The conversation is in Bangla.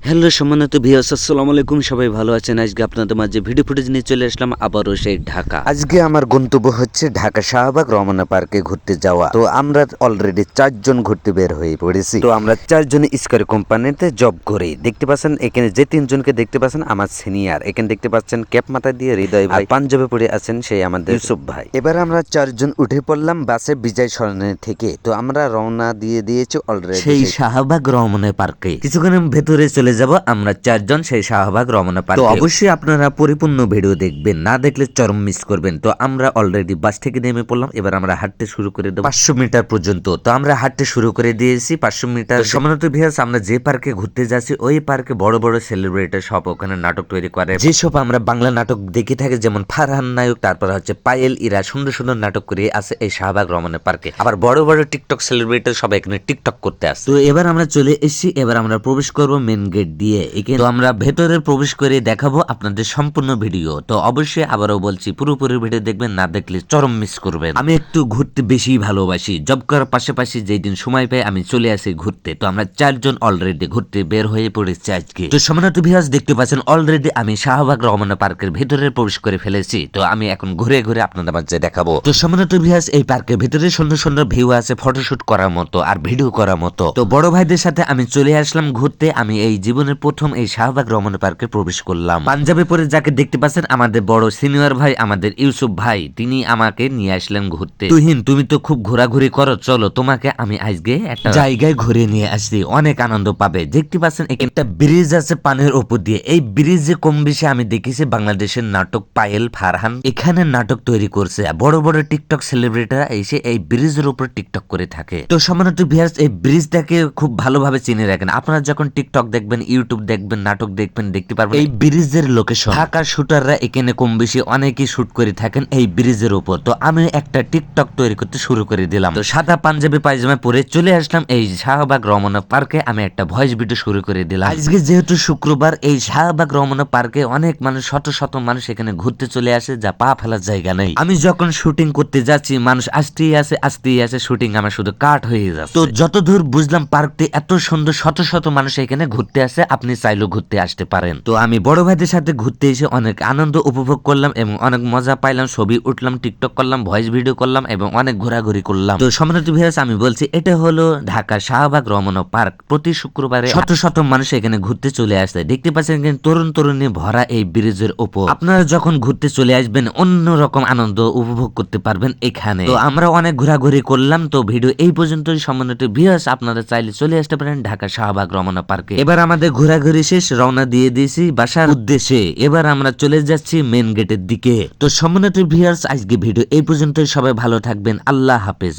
হ্যালো সম্মানিত ভিউয়ার্স, আসসালামু আলাইকুম। সবাই ভালো আছেন? আজকে আপনাদের মাঝে ভিডিও ফুটেজ নিয়ে চলে আসলাম আবারও সেই ঢাকা। আজকে আমার গন্তব্য হচ্ছে ঢাকা শাহবাগ রমনা পার্কে ঘুরতে যাওয়া। তো আমরা অলরেডি 4 জন ঘুরতে বের হয়ে পড়েছি। তো আমরা 4 জন স্কয়ার কোম্পানিতে জব করি। দেখতে পাচ্ছেন এখানে যে 3 জনকে দেখতে পাচ্ছেন আমার সিনিয়র। এখানে দেখতে পাচ্ছেন ক্যাপ মাথা দিয়ে হৃদয় ভাই, পাঞ্জাবে পরে আছেন সেই আমাদের ইউসুফ ভাই। এবার আমরা 4 জন উঠে পড়লাম বাসে বিজয় সরণি থেকে। তো আমরা রওনা দিয়ে দিয়েছি অলরেডি সেই শাহবাগ রমনা পার্কে। কিছুক্ষণের ভেতরে চলে যাব আমরা 4 জন সেই শাহবাগ রমনা পার্কে। তো অবশ্যই আপনারা পরিপূর্ণ ভিডিও দেখবেন, না দেখলে চরম মিস করবেন। তো আমরা অলরেডি বাস থেকে নেমে পড়লাম। এবার আমরা হাঁটতে শুরু করে দেব 500 মিটার পর্যন্ত। তো আমরা হাঁটতে শুরু করে দিয়েছি 500 মিটার। সম্মানিত ভিউয়ার্স, আমরা যে পার্কে ঘুরতে যাচ্ছি ওই পার্কে বড় বড় সেলিব্রিটি সব ওখানে নাটক তৈরি করে। যেসব আমরা বাংলা নাটক দেখে থাকি, যেমন ফারহান নায়ক, তারপর হচ্ছে পায়েল, ইরা সুন্দর সুন্দর নাটক করে আছে এই শাহবাগ রমনা পার্কে। আবার বড় বড় টিকটক সেলিব্রিটি সব এখানে টিকটক করতে আসে। তো এবার আমরা চলে এসেছি। এবার আমরা প্রবেশ করব মেন গেট দিয়ে। তো আমরা ভেতরে প্রবেশ করে দেখাবো আপনাদের সম্পূর্ণ ভিডিও। তো অবশ্যই আবারও বলছি, পুরোপুরি ভিডিও দেখবেন, না দেখলে চরম মিস করবেন। আমি একটু ঘুরতে বেশি ভালোবাসি। জব করার পাশাপাশি যেই দিন সময় পাই আমি চলে আসি ঘুরতে। তো আমরা 4 জন অলরেডি ঘুরতে বের হয়ে পড়েছি আজকে। তো সম্মানিত ভিউয়ার্স, দেখতে পাচ্ছেন অলরেডি আমি শাহবাগ রমনা পার্কের ভেতরে প্রবেশ করে ফেলেছি। তো আমি এখন ঘুরে ঘুরে আপনাদের মাঝে দেখাবো। তো সম্মানিত ভিউয়ার্স, এই পার্কের ভেতরে সুন্দর সুন্দর ভিউ আছে, ফটোশুট করার মতো আর ভিডিও করার মতো। তো বড় ভাইদের সাথে আমি চলে আসলাম ঘুরতে। আমি এই জীবনের প্রথম এই শাহবাগ রমনা পার্কে প্রবেশ করলাম। পাঞ্জাবে পরে যাকে দেখতে পাচ্ছেন আমাদের বড় সিনিয়র ভাই, আমাদের ইউসুফ ভাই, তিনি আমাকে নিয়ে আসলেন ঘুরতে। তুহিন, তুমি তো খুব ঘোরাঘুরি করো, চলো তোমাকে আমি আজকে একটা জায়গায় ঘুরে নিয়ে আসছি, অনেক আনন্দ পাবে। দেখতে পাচ্ছেন একটা ব্রিজ আছে পানির উপর দিয়ে। এই ব্রিজে কম বেশি আমি দেখেছি বাংলাদেশের নাটক পায়েল, ফারহান এখানে নাটক তৈরি করছে। বড় বড় টিকটক সেলিব্রিটিরা এসে এই ব্রিজের উপর টিকটক করে থাকে। তো সম্মানিত ভিউয়ার্স, এই ব্রিজটাকে খুব ভালোভাবে চিনে রাখেন। আপনারা যখন টিকটক দেখবেন, ইউটিউব দেখবেন, নাটক দেখবেন, দেখতে পারবেন এই ব্রিজের লোকেশন। ঢাকার শুটাররা এখানে কম বেশি অনেকেই শুট করে থাকেন এই ব্রিজের উপর। তো আমি একটা টিকটক তৈরি করতে শুরু করে দিলাম। তো সাদা পাঞ্জাবি পায়জামা পরে চলে আসলাম এই শাহবাগ রমনা পার্কে। আমি একটা ভয়েস ভিডিও শুরু করে দিলাম। আজকে যেহেতু শুক্রবার, এই শাহবাগ রমনা পার্কে অনেক মানুষ, শত শত মানুষ এখানে ঘুরতে চলে আসে, যা পা ফেলার জায়গা নেই। আমি যখন শুটিং করতে যাচ্ছি মানুষ আসতেই আসে, শুটিং আমার শুধু কাট হয়ে যাচ্ছে। তো যতদূর বুঝলাম পার্কটি এত সুন্দর, শত শত মানুষ এখানে ঘুরতে আসে, আপনি চাইলেও ঘুরতে আসতে পারেন। তো আমি বড় ভাইদের সাথে ঘুরতে এসে অনেক আনন্দ উপভোগ করলাম এবং অনেক মজা পাইলাম। ছবি উঠলাম, টিকটক করলাম, ভয়েস ভিডিও করলাম এবং অনেক ঘোরাঘুরি করলাম। তো সম্মানিত ভিউয়ার্স, আমি বলছি এটা হলো ঢাকা শাহবাগ রমনা পার্ক। প্রতি শুক্রবারে শত শত মানুষ এখানে ঘুরতে চলে আসে। দেখতে পাচ্ছেন তরুণ তরুণী ভরা এই ব্রিজের উপর। আপনারা যখন ঘুরতে চলে আসবেন অন্যরকম আনন্দ উপভোগ করতে পারবেন এখানে। তো আমরা অনেক ঘোরাঘুরি করলাম। তো ভিডিও এই পর্যন্তই। সম্মানিত ভিউয়ার্স, আপনারা চাইলে চলে আসতে পারেন ঢাকা শাহবাগ রমনা পার্কে। এবার আমাদের ঘোরাঘুরি শেষ, রওনা দিয়ে দিয়েছি বাসার উদ্দেশ্যে। এবার আমরা চলে যাচ্ছি মেন গেটের দিকে। তো সম্মানিত ভিউয়ার্স, আজকে ভিডিও এই পর্যন্তই। সবাই ভালো থাকবেন। আল্লাহ হাফেজ।